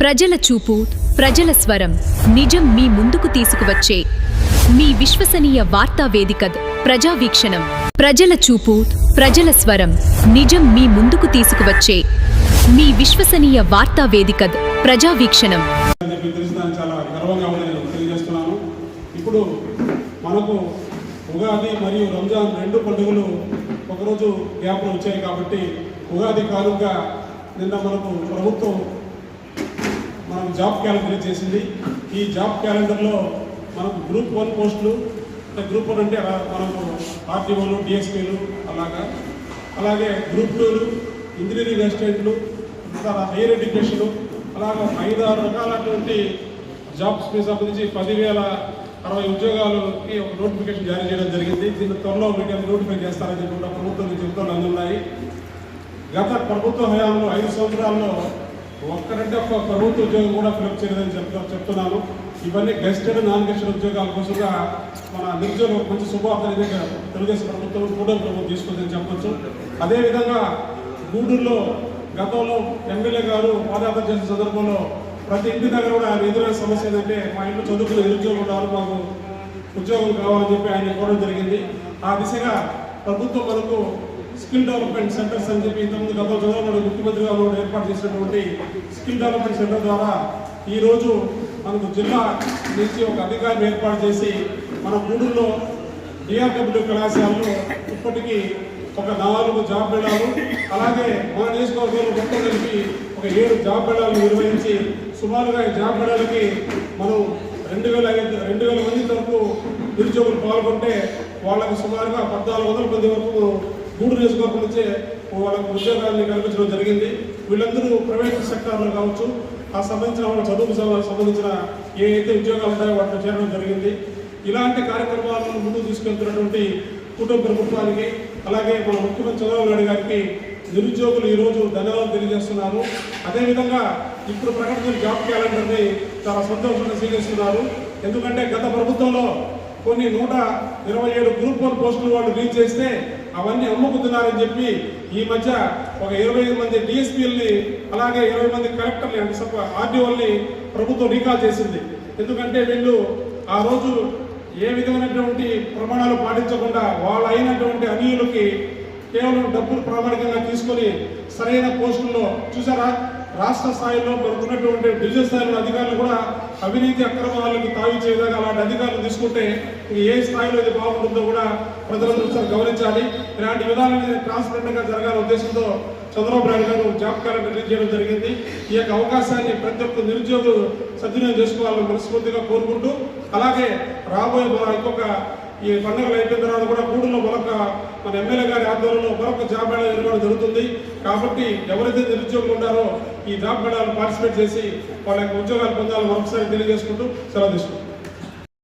ప్రజల చూపు, ప్రజల స్వరం, నిజం మీ ముందుకు తీసుకువచ్చే మీ విశ్వసనీయ వార్తా వేదిక ప్రజావీక్షణం. ప్రజల చూపు, ప్రజల స్వరం, నిజం మీ ముందుకు తీసుకువచ్చే మీ విశ్వసనీయ వార్తా వేదిక ప్రజావీక్షణం. చాలా గర్వంగా తెలియజేస్తున్నాను. ఇప్పుడు మనకు ఉగాది మరియు రంజాన్ రెండు పండుగలు ఒకరోజు గ్యాప్లో వచ్చాయి కాబట్టి ఉగాది కానుకగా నిన్న మనకు ప్రభుత్వం జాబ్ క్యాలెండర్ చేసింది. ఈ జాబ్ క్యాలెండర్లో మనకు గ్రూప్ 1 పోస్టులు, గ్రూప్ 1 అంటే మనకు ఆర్టీఓలు, డిఎస్పీలు అలాగే గ్రూప్ 2లు, ఇంజనీరింగ్ అసిస్టెంట్లు, హైయర్ ఎడ్యుకేషను, అలాగే 5-6 రకాలటువంటి జాబ్స్ కి సంబంధించి 10,060 ఉద్యోగాలకి ఒక నోటిఫికేషన్ జారీ చేయడం జరిగింది. దీన్ని త్వరలో మీకు నోటిఫై చేస్తారని చెప్పి ప్రభుత్వం చెబుతూ అందున్నాయి. గత ప్రభుత్వ హయాంలో 5 సంవత్సరాల్లో ఒక్క ప్రభుత్వ ఉద్యోగం కూడా ఫిలప్ చేయలేదని చెప్తున్నాను. ఇవన్నీ గెస్టెడ్, నాన్ గెస్టెడ్ ఉద్యోగాల కోసంగా మన నిరుద్యోగులకు మంచి శుభవార్త తెలుగుదేశం ప్రభుత్వం, గూడూరు ప్రభుత్వం తీసుకుందని చెప్పచ్చు. అదేవిధంగా గూడూరులో గతంలో ఎమ్మెల్యే గారు పాదయాత్ర చేసిన సందర్భంలో ప్రతి ఇంటి దగ్గర కూడా ఆయన ఎదురైన సమస్య ఏంటంటే మా ఇంట్లో చదువుకున్న నిరుద్యోగులు ఉన్నారు, మాకు ఉద్యోగం కావాలని చెప్పి ఆయన కోరడం జరిగింది. ఆ దిశగా ప్రభుత్వం మనకు స్కిల్ డెవలప్మెంట్ సెంటర్స్ అని చెప్పి ఇంతకుముందు గతంలో చంద్రబాబు ముఖ్యమంత్రి గారు ఏర్పాటు చేసినటువంటి స్కిల్ డెవలప్మెంట్ సెంటర్ ద్వారా ఈరోజు మనకు జిల్లా నుంచి ఒక అధికారిని ఏర్పాటు చేసి మన గూడూరులో డిఆర్డబ్ల్యూ కళాశాలలో ఇప్పటికీ ఒక 4 జాబ్ మేళాలు, అలాగే మన నియోజకవర్గంలో మొత్తం కలిపి ఒక 7 జాబ్ మేళాలు నిర్వహించి సుమారుగా ఈ జాబ్ మేళాలకి మనం 2,000 మంది వరకు నిరుద్యోగులు పాల్గొంటే వాళ్ళకి సుమారుగా 1,400 మంది వరకు గూడూరు నియోజకవర్గం నుంచే వాళ్ళకు ఉద్యోగాన్ని కల్పించడం జరిగింది. వీళ్ళందరూ ప్రైవేట్ సెక్టార్లో కావచ్చు, ఆ సంబంధించిన చదువుకు సంబంధించిన ఏ అయితే ఉద్యోగాలు ఉంటాయో వాటిలో చేరడం జరిగింది. ఇలాంటి కార్యక్రమాలను ముందుకు తీసుకెళ్తున్నటువంటి కుటుంబ ప్రభుత్వానికి, అలాగే మన ముఖ్యమంత్రి చంద్రబాబు నాయుడు గారికి నిరుద్యోగులు ఈరోజు ధన్యవాదాలు తెలియజేస్తున్నారు. అదేవిధంగా ఇప్పుడు ప్రకటించిన జాబ్ క్యాలెండర్ని చాలా సంతోషంగా స్వీకరిస్తున్నారు. ఎందుకంటే గత ప్రభుత్వంలో కొన్ని 127 గ్రూప్ 1 పోస్టులు వాళ్ళు రీచ్ చేస్తే అవన్నీ అమ్ముకుతున్నారని చెప్పి ఈ మధ్య ఒక 25 మంది డిఎస్పీలని, అలాగే 20 మంది కలెక్టర్ని అంటే ఆర్డీఓల్ని ప్రభుత్వం రీకాల్ చేసింది. ఎందుకంటే వీళ్ళు ఆ రోజు ఏ విధమైనటువంటి ప్రమాణాలు పాటించకుండా వాళ్ళ అయినటువంటి అన్యులకి కేవలం డబ్బులు ప్రామాణికంగా తీసుకొని సరైన పోస్టుల్లో చూసారా, రాష్ట్ర స్థాయిలో మనకున్నటువంటి డివిజన్ స్థాయిలో అధికారులు కూడా అవినీతి అక్రమాలకు తావిచ్చే విధంగా అలాంటి అధికారులు తీసుకుంటే ఏ స్థాయిలో ఇది బాగుంటుందో కూడా ప్రజలందరూ గమనించాలి. ఇలాంటి విధానాన్ని ట్రాన్స్పరెంట్గా జరగాలనే ఉద్దేశంతో చంద్రబాబు నాయుడు గారు జాబ్ క్యాలెండర్ రిలీజ్ చేయడం జరిగింది. ఈ యొక్క అవకాశాన్ని ప్రతి ఒక్క నిరుద్యోగులు సద్వినియోగం చేసుకోవాలని మనస్ఫూర్తిగా కోరుకుంటూ, అలాగే రాబోయే ఇంకొక ఈ పండుగలు అయిపోయిన తర్వాత కూడా గూడూరులో మన ఎమ్మెల్యే గారి ఆధ్వర్యంలో మరొక జాబ్ మేళా నిర్వహణ జరుగుతుంది. కాబట్టి ఎవరైతే నిరుద్యోగులు ఉన్నారో ఈ జాబ్ మేళాలో పార్టిసిపేట్ చేసి వాళ్ళ యొక్క ఉద్యోగాలు పొందాలని మరొకసారి తెలియజేసుకుంటూ సెలవు తీసుకుంటాం.